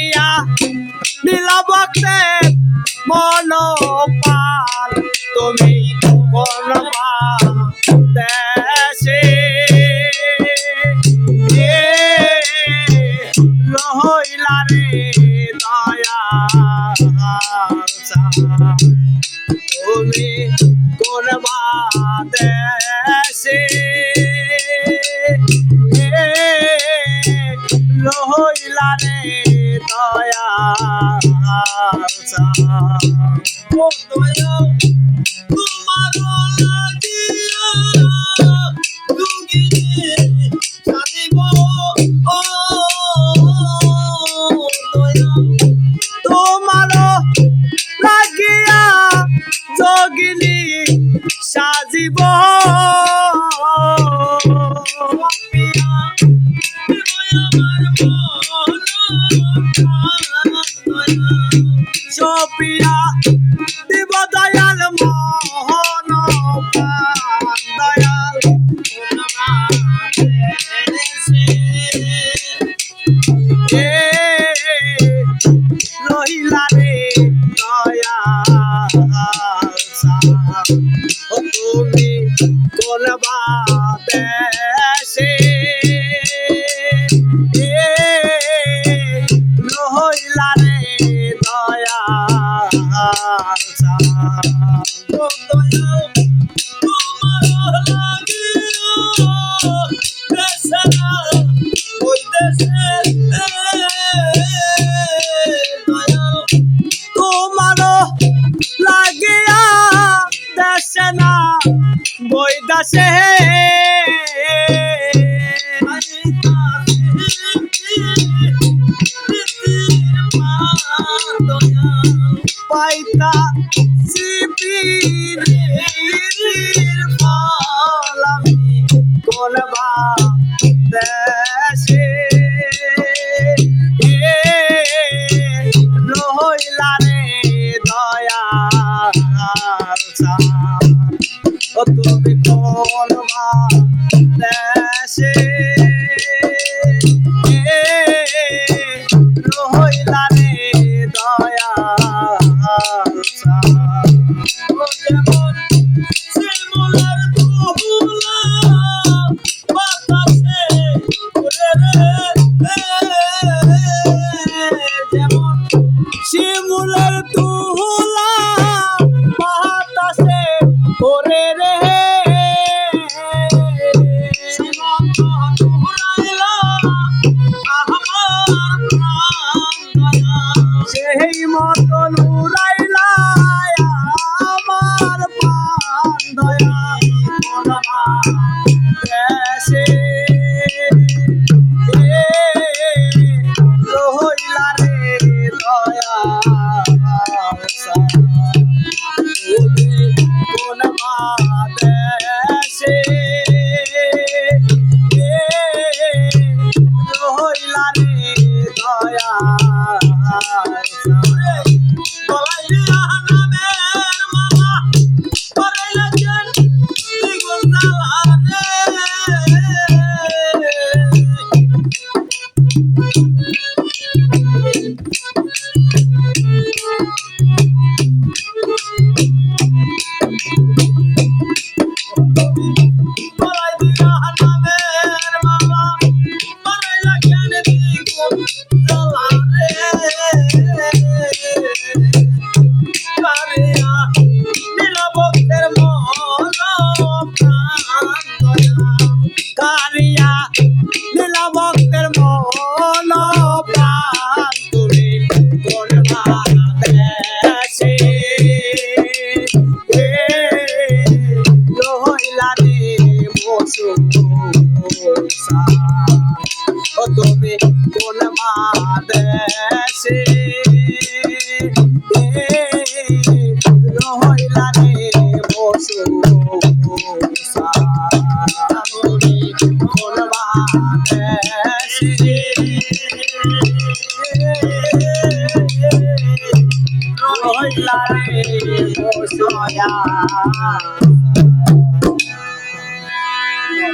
কারিয়া নীলভক্তে মনোপাল তুমি কোন দেশে রহিলা রে দয়া তুমি কোন দেশে রহিলা রে দয়া তোমার লাগিয়া দুগিনে সাজিব তোমার লাগিয়া যোগিনী সাজিব সপিয়া দিব দয়াল মোহন দয়াল রহিলা রে দয়া তুমি কোন দেশে রহিলা রে দয়া তোমার লাগিয়া দেশে না বৈদাসে পাইতা শিবির ফল আমি কোন দেশে রহিলা রে দয়া তুমি কোন দেশে রহিলা রে দয়া যেমন শিমুলের তুলা বাতাসে উড়ে রে যেমন শিমুলের তুলা বাতাসে ওরে রে সেই মতন উড়াইলা আমার প্রাণ দয়া দেশে রহিলা রে দয়া কোন দেশে রহিলা রে দয়া কারিয়া নীলভক্তের মন প্রাণ তুমি কোন দেশে রহিলা রে মসুসা তুমি কোন দেশে রহিলা রে মসুসা রহিলা রে